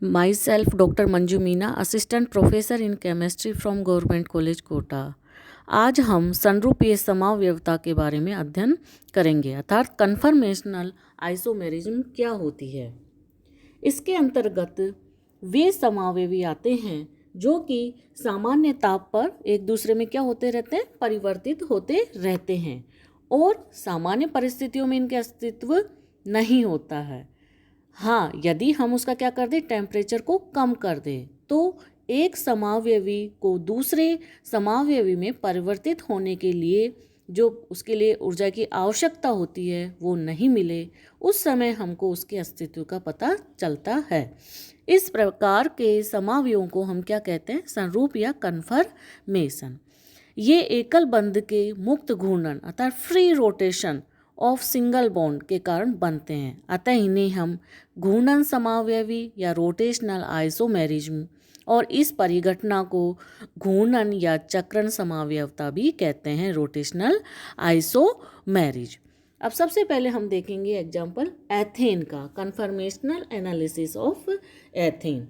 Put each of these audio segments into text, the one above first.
Myself, Dr. Manju Meena, Assistant Professor in Chemistry from Government College, Kota. आज हम संरूपीय समावयवता के बारे में अध्ययन करेंगे, अर्थात कन्फर्मेशनल आइसोमेरिज्म क्या होती है। इसके अंतर्गत वे समावयवी आते हैं जो कि सामान्य ताप पर एक दूसरे में क्या होते रहते हैं, परिवर्तित होते रहते हैं और सामान्य परिस्थितियों में इनके अस्तित्व नहीं होता है। हाँ, यदि हम उसका क्या कर दें, टेम्परेचर को कम कर दें, तो एक समावयवी को दूसरे समावयवी में परिवर्तित होने के लिए जो उसके लिए ऊर्जा की आवश्यकता होती है वो नहीं मिले, उस समय हमको उसके अस्तित्व का पता चलता है। इस प्रकार के समावयवों को हम क्या कहते हैं, संरूप या कन्फर्मेशन। ये एकल बंध के मुक्त घूर्णन अर्थात free rotation of single bond के कारण बनते हैं, अतः इन्हें हम घूर्णन समावयवी या रोटेशनल आइसोमेरिज्म और इस परिघटना को घूर्णन या चक्रण समावयवता भी कहते हैं, रोटेशनल आइसोमेरिज्म। अब सबसे पहले हम देखेंगे एग्जाम्पल एथेन का, conformational analysis of ethane.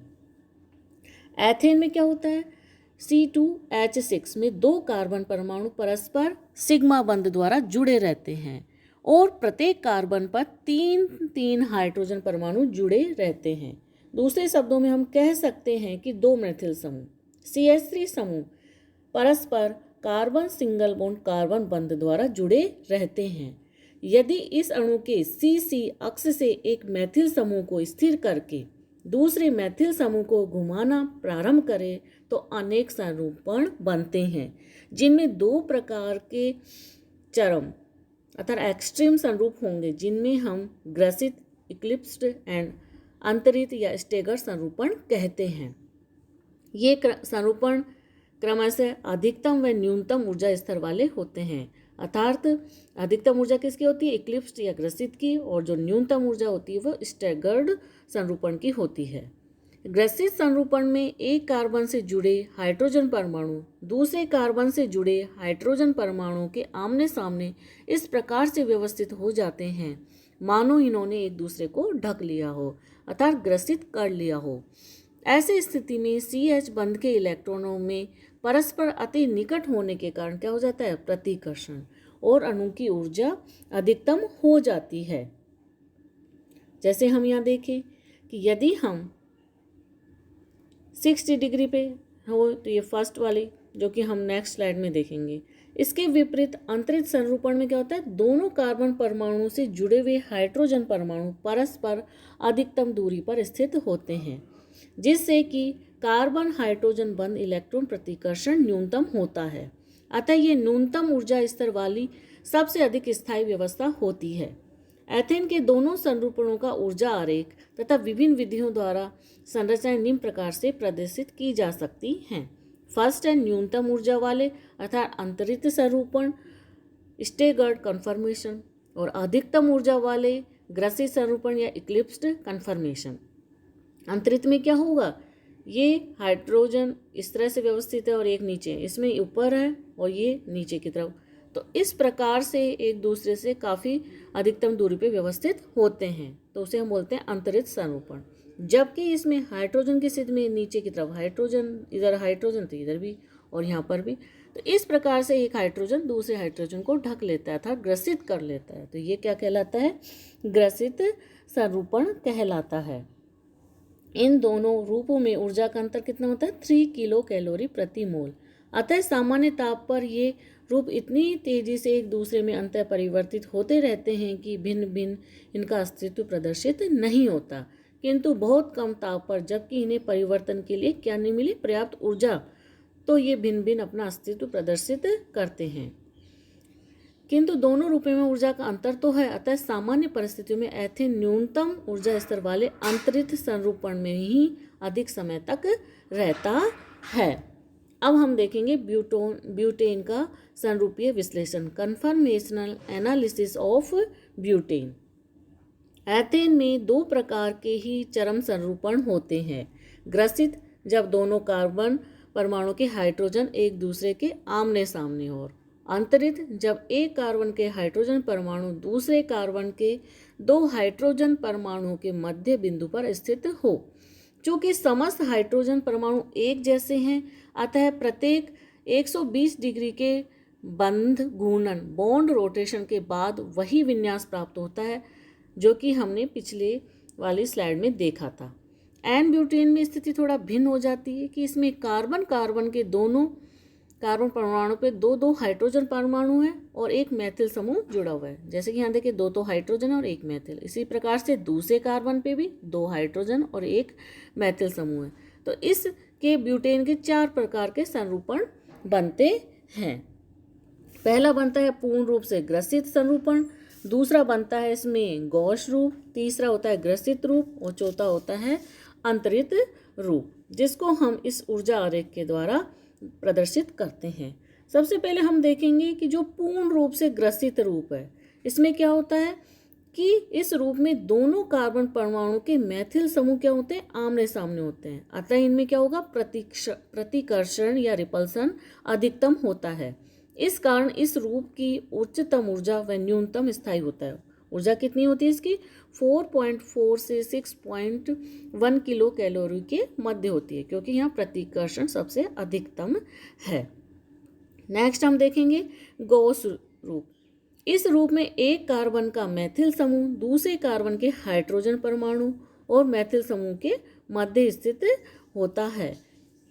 Ethane में क्या होता है, C2H6 में दो कार्बन परमाणु परस्पर सिग्मा बंध द्वारा जुड़े रहते हैं और प्रत्येक कार्बन पर तीन तीन हाइड्रोजन परमाणु जुड़े रहते हैं। दूसरे शब्दों में हम कह सकते हैं कि दो मेथिल समूह CH3 समूह परस्पर कार्बन सिंगल बॉन्ड कार्बन बंध द्वारा जुड़े रहते हैं। यदि इस अणु के CC अक्ष से एक मेथिल समूह को स्थिर करके दूसरे मेथिल समूह को घुमाना प्रारंभ करें तो अनेक संरूपण बनते हैं, जिनमें दो प्रकार के चरम अर्थात एक्सट्रीम संरूप होंगे, जिनमें हम ग्रसित, इक्लिप्स्ड एंड अंतरित या स्टेगर संरूपण कहते हैं। ये संरूपण क्रमशः अधिकतम व न्यूनतम ऊर्जा स्तर वाले होते हैं, अर्थात अधिकतम ऊर्जा किसकी होती है, इक्लिप्स्ड या ग्रसित की, और जो न्यूनतम ऊर्जा होती है वह स्टेगर्ड संरूपण की होती है। ग्रसित संरूपण में एक कार्बन से जुड़े हाइड्रोजन परमाणु दूसरे कार्बन से जुड़े हाइड्रोजन परमाणुओं के आमने सामने इस प्रकार से व्यवस्थित हो जाते हैं मानो इन्होंने एक दूसरे को ढक लिया हो, अर्थात ग्रसित कर लिया हो। ऐसी स्थिति में CH बंध के इलेक्ट्रॉनों में परस्पर अति निकट होने के कारण क्या हो जाता है, प्रतिकर्षण, और अणु की ऊर्जा अधिकतम हो जाती है। जैसे हम यहाँ देखें कि यदि हम 60 डिग्री पे हो तो ये फर्स्ट वाली, जो कि हम नेक्स्ट स्लाइड में देखेंगे। इसके विपरीत अंतरित संरूपण में क्या होता है, दोनों कार्बन परमाणु से जुड़े हुए हाइड्रोजन परमाणु परस्पर अधिकतम दूरी पर स्थित होते हैं, जिससे कि कार्बन हाइड्रोजन बंध इलेक्ट्रॉन प्रतिकर्षण न्यूनतम होता है। अतः ये न्यूनतम ऊर्जा स्तर वाली सबसे अधिक स्थायी व्यवस्था होती है। एथेन के दोनों संरूपणों का ऊर्जा आरेख तथा विभिन्न विधियों द्वारा संरचनाएं निम्न प्रकार से प्रदर्शित की जा सकती हैं। फर्स्ट है न्यूनतम ऊर्जा वाले अर्थात अंतरित संरूपण, स्टेगर्ड कन्फर्मेशन, और अधिकतम ऊर्जा वाले ग्रसित संरूपण या इक्लिप्स्ड कन्फर्मेशन। अंतरित में क्या होगा, ये हाइड्रोजन इस तरह से व्यवस्थित है और एक नीचे, इसमें ऊपर है और ये नीचे की तरफ, तो इस प्रकार से एक दूसरे से काफ़ी अधिकतम दूरी पे व्यवस्थित होते हैं, तो उसे हम बोलते हैं अंतरित संरूपण। जबकि इसमें हाइड्रोजन की स्थिति में नीचे की तरफ हाइड्रोजन, इधर हाइड्रोजन तो इधर भी और यहाँ पर भी, तो इस प्रकार से एक हाइड्रोजन दूसरे हाइड्रोजन को ढक लेता है अर्थात ग्रसित कर लेता है, तो ये क्या कहलाता है, ग्रसित संरूपण कहलाता है। इन दोनों रूपों में ऊर्जा का अंतर कितना होता है, 3 किलो कैलोरी प्रति मोल। अतः सामान्य ताप पर ये रूप इतनी तेजी से एक दूसरे में अंतर परिवर्तित होते रहते हैं कि भिन्न भिन्न इनका अस्तित्व प्रदर्शित नहीं होता, किंतु बहुत कम ताप पर जबकि इन्हें परिवर्तन के लिए क्या नहीं मिली, पर्याप्त ऊर्जा, तो ये भिन्न भिन्न अपना अस्तित्व प्रदर्शित करते हैं। किंतु दोनों रूपों में ऊर्जा का अंतर तो है, अतः सामान्य परिस्थितियों में एथेन न्यूनतम ऊर्जा स्तर वाले अंतरित संरूपण में ही अधिक समय तक रहता है। अब हम देखेंगे ब्यूटेन का संरूपीय विश्लेषण, conformational analysis of butane. Ethane में दो प्रकार के ही चरम संरूपण होते हैं, ग्रसित जब दोनों कार्बन परमाणु के हाइड्रोजन एक दूसरे के आमने सामने हो, और अंतरित जब एक कार्बन के हाइड्रोजन परमाणु दूसरे कार्बन के दो हाइड्रोजन परमाणुओं के मध्य बिंदु पर स्थित हो। चूँकि समस्त हाइड्रोजन परमाणु एक जैसे हैं, अतः प्रत्येक 120 डिग्री के बंध घूर्णन बॉन्ड रोटेशन के बाद वही विन्यास प्राप्त होता है जो कि हमने पिछले वाली स्लाइड में देखा था। एन ब्यूटेन में स्थिति थोड़ा भिन्न हो जाती है कि इसमें कार्बन कार्बन के दोनों कार्बन परमाणु पे दो दो हाइड्रोजन परमाणु है और एक मैथिल समूह जुड़ा हुआ है। जैसे कि यहाँ देखिए दो दो हाइड्रोजन और एक मैथिल। इसी प्रकार से दूसरे कार्बन पे भी दो हाइड्रोजन और एक मैथिल समूह है। तो इसके ब्यूटेन के 4 प्रकार के संरूपण बनते हैं। पहला बनता है पूर्ण रूप से ग्रसित संरूपण, दूसरा बनता है इसमें गौश रूप, तीसरा होता है ग्रसित रूप और चौथा होता है अंतरित रूप, जिसको हम इस ऊर्जा आरेख के द्वारा प्रदर्शित करते हैं। सबसे पहले हम देखेंगे कि जो पूर्ण रूप से ग्रसित रूप है, इसमें क्या होता है कि इस रूप में दोनों कार्बन परमाणु के मैथिल समूह क्या होते हैं, आमने सामने होते हैं। अतः इनमें क्या होगा, प्रतिकर्षण या रिपल्सन अधिकतम होता है। इस कारण इस रूप की उच्चतम ऊर्जा व न्यूनतम स्थायी होता है। ऊर्जा कितनी होती है इसकी, 4.4 से 6.1 किलो कैलोरी के मध्य होती है, क्योंकि यहाँ प्रतिकर्षण सबसे अधिकतम है। नेक्स्ट हम देखेंगे गौस रूप। इस रूप में एक कार्बन का मैथिल समूह दूसरे कार्बन के हाइड्रोजन परमाणु और मैथिल समूह के मध्य स्थित होता है।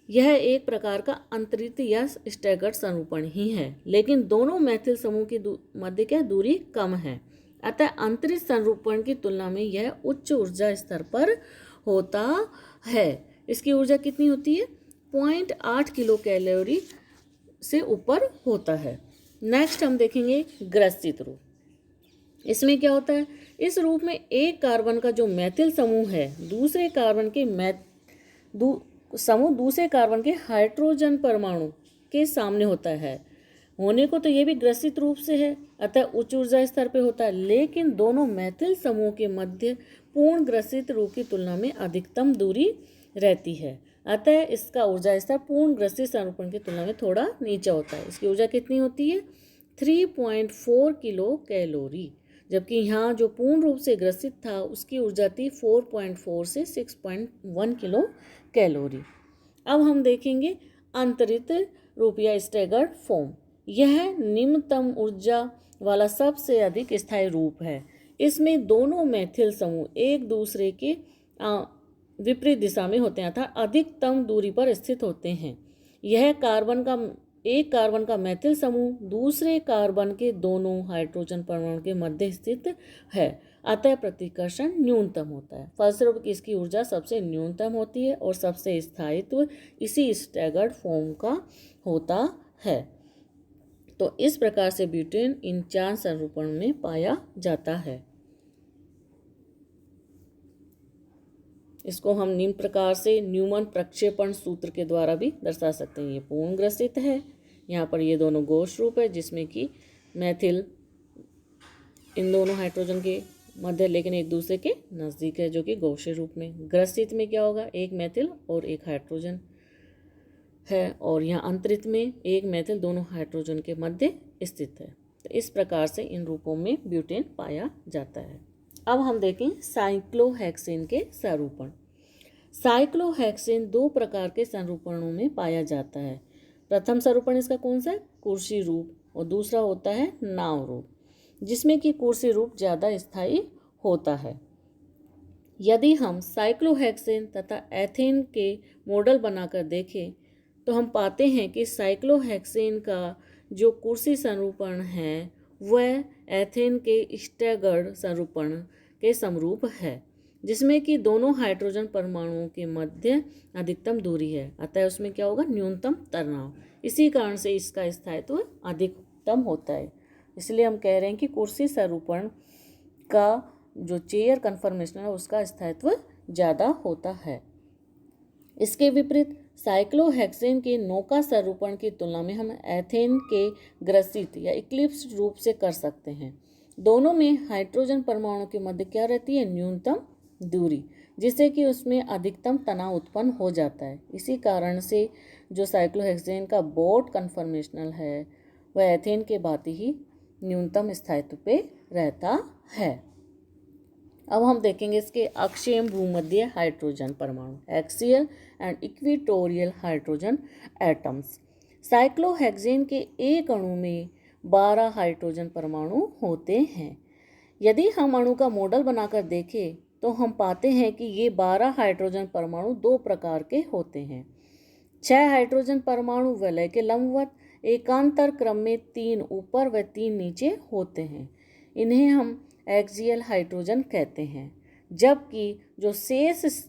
यह एक प्रकार का अंतरित या स्टैगर्ड संरूपण ही है, लेकिन दोनों मैथिल समूह की मध्य क्या दूरी कम है। अतः अंतरित संरूपण की तुलना में यह उच्च ऊर्जा स्तर पर होता है। इसकी ऊर्जा कितनी होती है, 0.8 किलो कैलोरी से ऊपर होता है। नेक्स्ट हम देखेंगे ग्रसित रूप। इसमें क्या होता है, इस रूप में एक कार्बन का जो मैथिल समूह है दूसरे कार्बन के दूसरे कार्बन के हाइड्रोजन परमाणु के सामने होता है। होने को तो ये भी ग्रसित रूप से है, अतः उच्च ऊर्जा स्तर पे होता है, लेकिन दोनों मैथिल समूह के मध्य पूर्ण ग्रसित रूप की तुलना में अधिकतम दूरी रहती है। अतः इसका ऊर्जा स्तर पूर्ण ग्रसित संरूपण की तुलना में थोड़ा नीचा होता है। इसकी ऊर्जा कितनी होती है, 3.4 किलो कैलोरी, जबकि यहाँ जो पूर्ण रूप से ग्रसित था उसकी ऊर्जा थी 4.4 से 6.1 किलो कैलोरी। अब हम देखेंगे अंतरित रूप या स्टैगर्ड फॉर्म। यह निम्नतम ऊर्जा वाला सबसे अधिक स्थायी रूप है। इसमें दोनों मैथिल समूह एक दूसरे के विपरीत दिशा में होते हैं अर्थात अधिकतम दूरी पर स्थित होते हैं। यह एक कार्बन का मैथिल समूह दूसरे कार्बन के दोनों हाइड्रोजन परमाणु के मध्य स्थित है, अतः प्रतिकर्षण न्यूनतम होता है। फलस्वरूप इसकी ऊर्जा सबसे न्यूनतम होती है और सबसे स्थायित्व इसी स्टैगर्ड फॉर्म का होता है। तो इस प्रकार से ब्यूटेन इन 4 संरूपण में पाया जाता है। इसको हम निम्न प्रकार से न्यूमन प्रक्षेपण सूत्र के द्वारा भी दर्शा सकते हैं। ये पूर्ण ग्रसित है, यहाँ पर ये दोनों गौश रूप है जिसमें कि मैथिल इन दोनों हाइड्रोजन के मध्य लेकिन एक दूसरे के नज़दीक है, जो कि गौशीय रूप में। ग्रसित में क्या होगा, एक मैथिल और एक हाइड्रोजन है, और यहाँ अंतरित में एक मैथिल दोनों हाइड्रोजन के मध्य स्थित है। तो इस प्रकार से इन रूपों में ब्यूटेन पाया जाता है। अब हम देखें साइक्लोहेक्सेन के संरूपण। साइक्लोहेक्सेन 2 प्रकार के संरूपणों में पाया जाता है। प्रथम संरूपण इसका कौन सा है, कुर्सी रूप, और दूसरा होता है नाव रूप, जिसमें कि कुर्सी रूप ज़्यादा स्थायी होता है। यदि हम साइक्लोहेक्सेन तथा एथेन के मॉडल बनाकर देखें तो हम पाते हैं कि साइक्लोहेक्सेन का जो कुर्सी संरूपण है वह एथेन के स्टैगर्ड संरूपण के समरूप है, जिसमें कि दोनों हाइड्रोजन परमाणुओं के मध्य अधिकतम दूरी है, अतः उसमें क्या होगा, न्यूनतम तनाव। इसी कारण से इसका स्थायित्व अधिकतम होता है। इसलिए हम कह रहे हैं कि कुर्सी संरूपण का जो चेयर कन्फर्मेशन है उसका स्थायित्व ज़्यादा होता है। इसके विपरीत साइक्लोहेक्सेन के नौका संरूपण की तुलना में हम एथेन के ग्रसित या इक्लिप्स रूप से कर सकते हैं। दोनों में हाइड्रोजन परमाणु के मध्य क्या रहती है, न्यूनतम दूरी, जिससे कि उसमें अधिकतम तनाव उत्पन्न हो जाता है। इसी कारण से जो साइक्लोहेक्सेन का बोट कन्फर्मेशनल है वह एथेन के भांति ही न्यूनतम स्थायित्व पे रहता है। अब हम देखेंगे इसके अक्षीय एवं भूमध्य हाइड्रोजन परमाणु, axial and equatorial hydrogen atoms. Cyclohexane के एक अणु में 12 हाइड्रोजन परमाणु होते हैं। यदि हम अणु का मॉडल बनाकर देखें तो हम पाते हैं कि ये 12 हाइड्रोजन परमाणु दो प्रकार के होते हैं। 6 हाइड्रोजन परमाणु वलय के लंबवत एकांतर क्रम में 3 ऊपर व 3 नीचे होते हैं। इन्हें हम एक्सियल हाइड्रोजन कहते हैं। जबकि जो शेष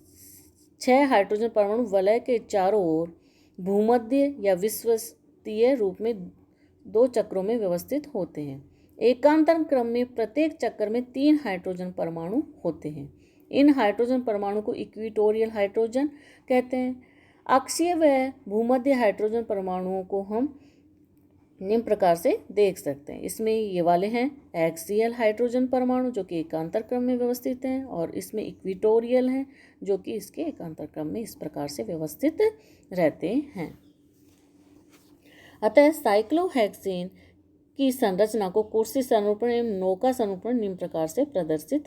6 हाइड्रोजन परमाणु वलय के चारों ओर भूमध्य या विषुवतीय रूप में 2 चक्रों में व्यवस्थित होते हैं। एकांतर क्रम में प्रत्येक चक्र में 3 हाइड्रोजन परमाणु होते हैं। इन हाइड्रोजन परमाणु को इक्वेटोरियल हाइड्रोजन कहते हैं। अक्षीय व भूमध्य हाइड्रोजन परमाणुओं को हम निम्न प्रकार से देख सकते हैं। इसमें ये वाले हैं एक्सियल हाइड्रोजन परमाणु जो कि एकांतर क्रम में व्यवस्थित हैं, और इसमें इक्वेटोरियल हैं जो कि इसके एकांतर क्रम में इस प्रकार से व्यवस्थित रहते हैं। अतः साइक्लोहेक्सेन की संरचना को कुर्सी संरूपण एवं नौका संरूपण निम्न प्रकार से प्रदर्शित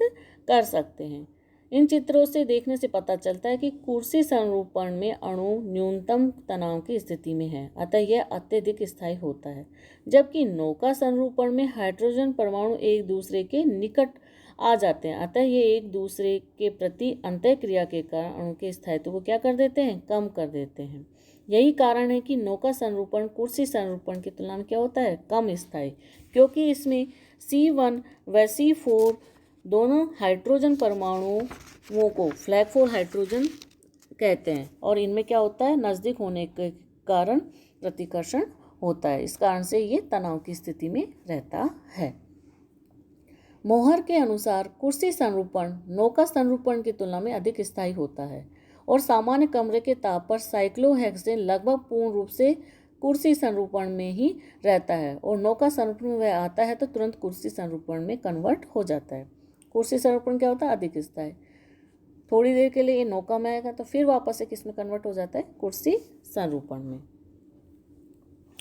कर सकते हैं। इन चित्रों से देखने से पता चलता है कि कुर्सी संरूपण में अणु न्यूनतम तनाव की स्थिति में है, अतः यह अत्यधिक स्थायी होता है। जबकि नौका संरूपण में हाइड्रोजन परमाणु एक दूसरे के निकट आ जाते हैं, अतः ये एक दूसरे के प्रति अंतःक्रिया के कारण अणु के स्थायित्व को क्या कर देते हैं, कम कर देते हैं। यही कारण है कि नौका संरूपण कुर्सी संरूपण की तुलना में क्या होता है, कम स्थायी, क्योंकि इसमें C1 व C4 दोनों हाइड्रोजन परमाणुओं को फ्लैग 4 हाइड्रोजन कहते हैं, और इनमें क्या होता है, नज़दीक होने के कारण प्रतिकर्षण होता है। इस कारण से ये तनाव की स्थिति में रहता है। मोहर के अनुसार कुर्सी संरूपण नौका संरूपण की तुलना में अधिक स्थायी होता है, और सामान्य कमरे के ताप पर साइक्लोहेक्सेन लगभग पूर्ण रूप से कुर्सी संरूपण में ही रहता है, और नौका संरूपण में वह आता है तो तुरंत कुर्सी संरूपण में कन्वर्ट हो जाता है। कुर्सी संरूपण क्या होता है, अधिक स्थायी। थोड़ी देर के लिए ये नौका में आएगा तो फिर वापस से किस में कन्वर्ट हो जाता है, कुर्सी संरूपण में।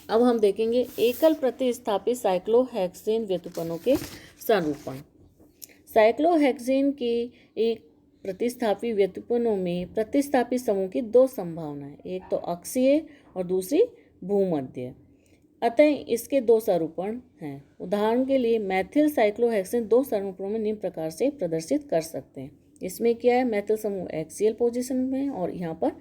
अब हम देखेंगे एकल प्रतिस्थापित साइक्लोहेक्सेन व्युत्पन्नों के संरूपण। साइक्लोहेक्सेन के एक प्रतिस्थापी व्युत्पन्नों में प्रतिस्थापित समूह की 2 संभावनाएं, एक तो अक्षीय और दूसरी भूमध्य। अतः इसके 2 संरूपण हैं। उदाहरण के लिए मैथिल साइक्लोहेक्सेन 2 संरूपणों में निम्न प्रकार से प्रदर्शित कर सकते हैं। इसमें क्या है, मैथिल समूह एक्सियल पोजीशन में और यहाँ पर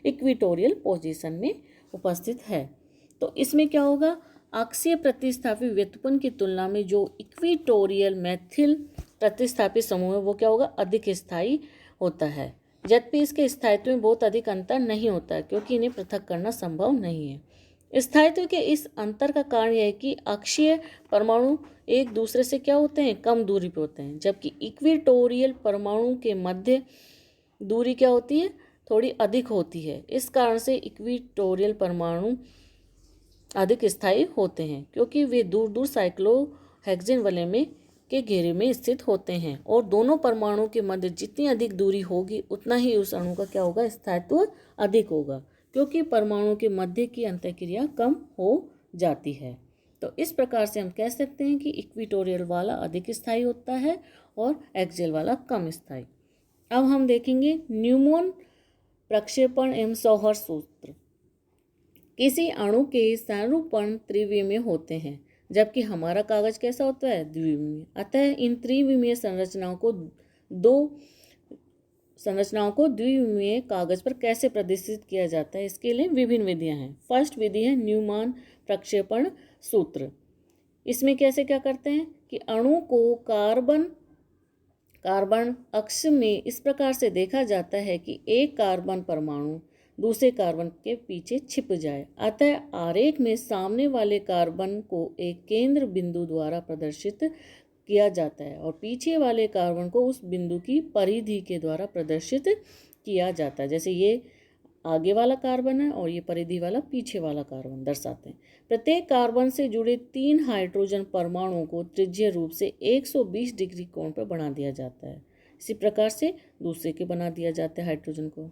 इक्वेटोरियल पोजीशन में उपस्थित है। तो इसमें क्या होगा, अक्षीय प्रतिस्थापित व्युत्पन्न की तुलना में जो इक्वेटोरियल मैथिल प्रतिस्थापित समूह है वो क्या होगा, अधिक स्थायी होता है। यद्यपि इसके स्थायित्व में बहुत अधिक अंतर नहीं होता है, क्योंकि इन्हें पृथक करना संभव नहीं है। स्थायित्व के इस अंतर का कारण यह है कि अक्षीय परमाणु एक दूसरे से क्या होते हैं, कम दूरी पर होते हैं, जबकि इक्वेटोरियल परमाणु के मध्य दूरी क्या होती है, थोड़ी अधिक होती है। इस कारण से इक्वेटोरियल परमाणु अधिक स्थायी होते हैं, क्योंकि वे दूर दूर साइक्लोहेक्सेन वलय में के घेरे में स्थित होते हैं, और दोनों परमाणु के मध्य जितनी अधिक दूरी होगी उतना ही उस अणु का क्या होगा, स्थायित्व अधिक होगा, क्योंकि परमाणु के मध्य की अंतःक्रिया कम हो जाती है। तो इस प्रकार से हम कह सकते हैं कि इक्वेटोरियल वाला अधिक स्थायी होता है और एक्सियल वाला कम स्थायी। अब हम देखेंगे न्यूमैन प्रक्षेपण एवं सौहर्द सूत्र। किसी अणु के संरूपण त्रिविमीय होते हैं, जबकि हमारा कागज कैसा होता है, द्विविमीय। अतः इन त्रिविमीय संरचनाओं को द्विविमीय कागज पर कैसे प्रदर्शित किया जाता है, इसके लिए विभिन्न विधियां हैं। फर्स्ट विधि है न्यूमैन प्रक्षेपण सूत्र। इसमें कैसे क्या करते हैं कि अणु को कार्बन अक्ष में इस प्रकार से देखा जाता है कि एक कार्बन परमाणु दूसरे कार्बन के पीछे छिप जाए। अतः आरेख में सामने वाले कार्बन को एक केंद्र बिंदु द्वारा प्रदर्शित किया जाता है और पीछे वाले कार्बन को उस बिंदु की परिधि के द्वारा प्रदर्शित किया जाता है। जैसे ये आगे वाला कार्बन है और ये परिधि वाला पीछे वाला कार्बन दर्शाते हैं। प्रत्येक कार्बन से जुड़े 3 हाइड्रोजन परमाणुओं को त्रिज्यीय रूप से 120 डिग्री कोण पर बना दिया जाता है। इसी प्रकार से दूसरे के बना दिया जाता है हाइड्रोजन को।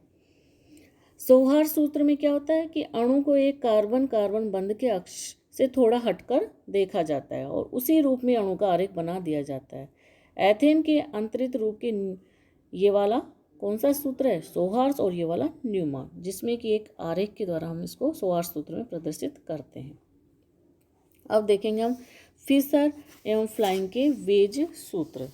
सौहार्द सूत्र में क्या होता है कि अणु को एक कार्बन बंध के अक्ष से थोड़ा हटकर देखा जाता है और उसी रूप में अणु का आरेख बना दिया जाता है। एथेन के अंतरित रूप के ये वाला कौन सा सूत्र है, सोहार्स, और ये वाला न्यूमान, जिसमें कि एक आरेख के द्वारा हम इसको सोहार्स सूत्र में प्रदर्शित करते हैं। अब देखेंगे हम फिशर एवं फ्लाइंग के वेज सूत्र।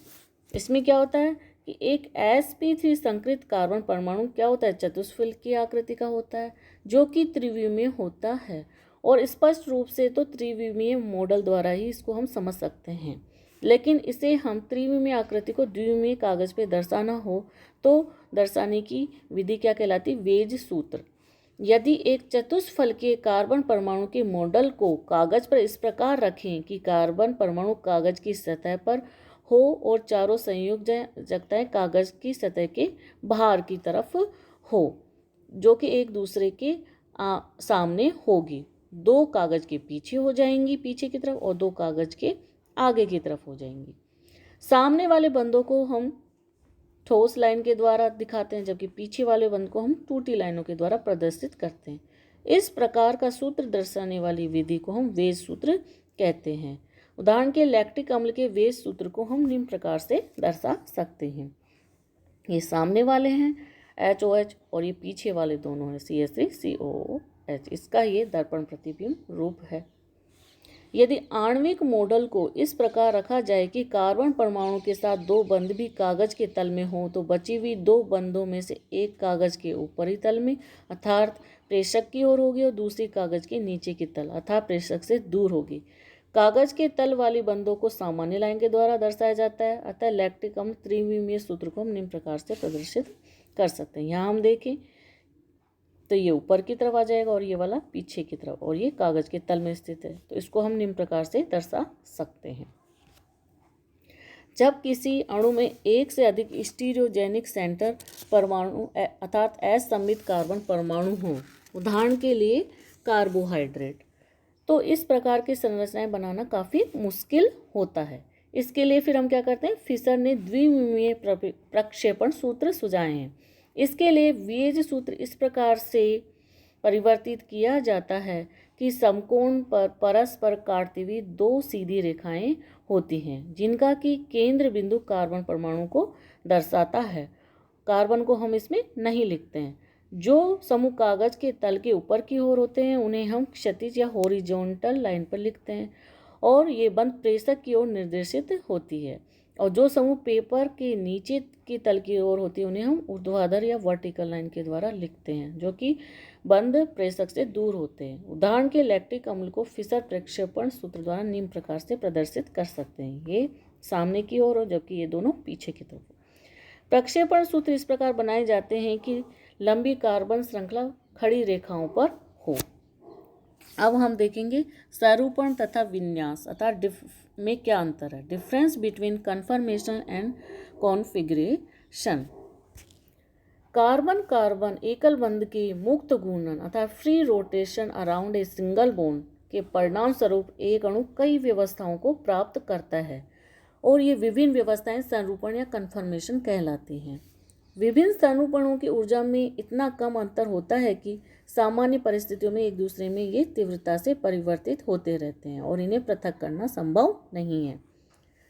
इसमें क्या होता है कि एक sp3 संकृत कार्बन परमाणु क्या होता है, चतुष्फलक की आकृति का होता है, जो कि त्रिविमीय होता है। और स्पष्ट रूप से तो त्रिविमीय मॉडल द्वारा ही इसको हम समझ सकते हैं, लेकिन इसे हम त्रिविमीय आकृति को द्विविमीय कागज पे दर्शाना हो तो दर्शाने की विधि क्या कहलाती, वेज सूत्र। यदि एक चतुष्फलकीय कार्बन परमाणु के मॉडल को कागज पर इस प्रकार रखें कि कार्बन परमाणु कागज की सतह पर हो और चारों संयोजकताएं कागज की सतह के बाहर की तरफ हो, जो कि एक दूसरे के सामने होगी, दो कागज के पीछे हो जाएंगी पीछे की तरफ और दो कागज के आगे की तरफ हो जाएंगी। सामने वाले बंदों को हम ठोस लाइन के द्वारा दिखाते हैं, जबकि पीछे वाले बंद को हम टूटी लाइनों के द्वारा प्रदर्शित करते हैं। इस प्रकार का सूत्र दर्शाने वाली विधि को हम वेज सूत्र कहते हैं। उदाहरण के लैक्टिक अम्ल के वेज सूत्र को हम निम्न प्रकार से दर्शा सकते हैं। ये सामने वाले हैं HOH और ये पीछे वाले दोनों हैं CH3COOH। इसका ये दर्पण प्रतिबिंब रूप है। यदि आणविक मॉडल को इस प्रकार रखा जाए कि कार्बन परमाणु के साथ दो बंद भी कागज के तल में हो, तो बची हुई दो बंदों में से एक कागज के ऊपरी तल में अर्थात प्रेषक की ओर होगी और दूसरी कागज के नीचे की तल अर्थात प्रेषक से दूर होगी। कागज के तल वाली बंदों को सामान्य लाइन के द्वारा दर्शाया जाता है। अतः लैक्टिक अम्ल त्रिविमीय सूत्र को हम निम्न प्रकार से प्रदर्शित कर सकते हैं। यहाँ हम देखें तो ये ऊपर की तरफ आ जाएगा और ये वाला पीछे की तरफ, और ये कागज के तल में स्थित है, तो इसको हम निम्न प्रकार से दर्शा सकते हैं। जब किसी अणु में एक से अधिक स्टीरियोजेनिक सेंटर परमाणु अर्थात असममित कार्बन परमाणु हो, उदाहरण के लिए कार्बोहाइड्रेट, तो इस प्रकार की संरचनाएं बनाना काफ़ी मुश्किल होता है। इसके लिए फिर हम क्या करते हैं, फिशर ने द्विविमीय प्रक्षेपण सूत्र सुझाए हैं। इसके लिए वेज सूत्र इस प्रकार से परिवर्तित किया जाता है कि समकोण पर परस्पर काटती हुई दो सीधी रेखाएं होती हैं, जिनका कि केंद्र बिंदु कार्बन परमाणु को दर्शाता है। कार्बन को हम इसमें नहीं लिखते हैं। जो समूह कागज के तल के ऊपर की ओर होते हैं उन्हें हम क्षैतिज या हॉरिजॉन्टल लाइन पर लिखते हैं, और ये बंद प्रेषक की ओर निर्देशित होती है। और जो समूह पेपर के नीचे की तल की ओर होती है उन्हें हम ऊर्ध्वाधर या वर्टिकल लाइन के द्वारा लिखते हैं, जो कि बंद प्रेषक से दूर होते हैं। उदाहरण के लैक्टिक अम्ल को फिशर प्रक्षेपण सूत्र द्वारा निम्न प्रकार से प्रदर्शित कर सकते हैं। ये सामने की ओर हो जबकि ये दोनों पीछे की तरफ। प्रक्षेपण सूत्र इस प्रकार बनाए जाते हैं कि लंबी कार्बन श्रृंखला खड़ी रेखाओं पर हो। अब हम देखेंगे स्वरूपण तथा विन्यास अर्थात में क्या अंतर है, difference between conformation and configuration. Carbon carbon एकल बंध के मुक्त घूर्णन अर्थात free rotation around a single bond के परिणाम स्वरूप एक अणु कई व्यवस्थाओं को प्राप्त करता है, और ये विभिन्न व्यवस्थाएं संरूपण या कन्फर्मेशन कहलाती हैं। विभिन्न संरूपणों की ऊर्जा में इतना कम अंतर होता है कि सामान्य परिस्थितियों में एक दूसरे में ये तीव्रता से परिवर्तित होते रहते हैं और इन्हें पृथक करना संभव नहीं है।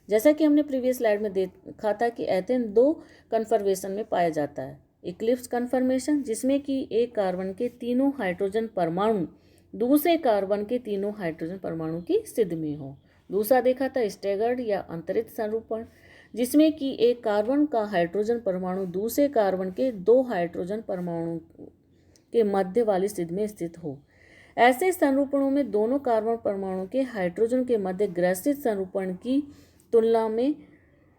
जैसा कि हमने प्रीवियस स्लाइड में देखा था कि एथेन दो कन्फर्मेशन में पाया जाता है। इक्लिप्स कन्फर्मेशन, जिसमें कि एक कार्बन के तीनों हाइड्रोजन परमाणु दूसरे कार्बन के तीनों हाइड्रोजन परमाणु की स्थिति में हो। दूसरा देखा था स्टैगर्ड या अंतरित संरूपण, जिसमें कि एक कार्बन का हाइड्रोजन परमाणु दूसरे कार्बन के दो हाइड्रोजन परमाणु के मध्य वाली स्थिति में स्थित हो। ऐसे संरूपणों में दोनों कार्बन परमाणु के हाइड्रोजन के मध्य ग्रसित संरूपण की तुलना में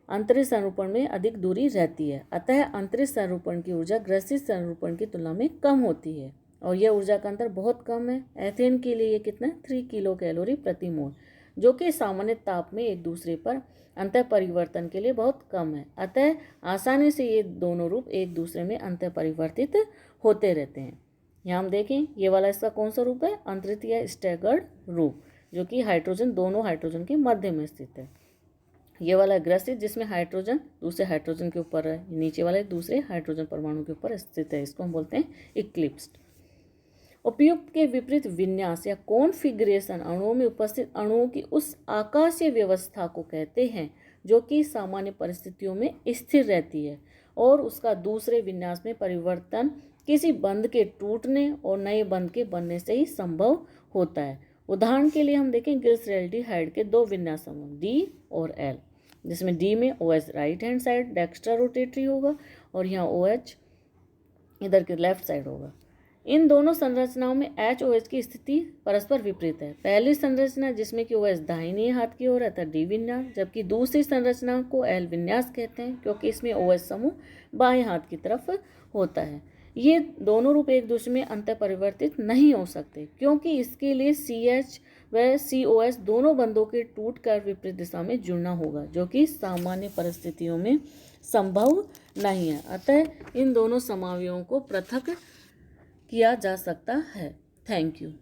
अंतरित संरूपण में अधिक दूरी रहती है। अतः अंतरित संरूपण की ऊर्जा ग्रसित संरूपण की तुलना में कम होती है, और यह ऊर्जा का अंतर बहुत कम है। एथेन के लिए ये कितना 3 किलो कैलोरी प्रति मोल, जो कि सामान्य ताप में एक दूसरे पर अंतर परिवर्तन के लिए बहुत कम है। अतः आसानी से ये दोनों रूप एक दूसरे में अंतर परिवर्तित होते रहते हैं। यहाँ हम देखें ये वाला इसका कौन सा रूप है, अंतरित या स्टैगर्ड रूप, जो कि हाइड्रोजन दोनों हाइड्रोजन के मध्य में स्थित है। ये वाला ग्रसित, जिसमें हाइड्रोजन दूसरे हाइड्रोजन के ऊपर है, नीचे वाले दूसरे हाइड्रोजन परमाणु के ऊपर स्थित है, इसको हम बोलते हैं इक्लिप्स्ड। उपयुक्त के विपरीत विन्यास या कॉन्फ़िगरेशन अणुओं में उपस्थित अणुओं की उस आकाशीय व्यवस्था को कहते हैं जो कि सामान्य परिस्थितियों में स्थिर रहती है और उसका दूसरे विन्यास में परिवर्तन किसी बंध के टूटने और नए बंध के बनने से ही संभव होता है। उदाहरण के लिए हम देखें ग्लिसरैल्डिहाइड के दो विन्यास समूह डी और एल, जिसमें डी में OH right hand side dextrorotatory होगा और यहाँ OH इधर के लेफ्ट साइड होगा। इन दोनों संरचनाओं में HOH की स्थिति परस्पर विपरीत है। पहली संरचना जिसमें कि OH दाहिने हाथ की ओर है था डी विन्यास, जबकि दूसरी संरचना को एल विन्यास कहते हैं क्योंकि इसमें OH समूह बाएं हाथ की तरफ होता है। ये दोनों रूप एक दूसरे में अंतर परिवर्तित नहीं हो सकते क्योंकि इसके लिए CH व COH दोनों बंधों के टूटकर विपरीत दिशा में जुड़ना होगा, जो कि सामान्य परिस्थितियों में संभव नहीं है। अतः इन दोनों समावयवों को पृथक किया जा सकता है। Thank you.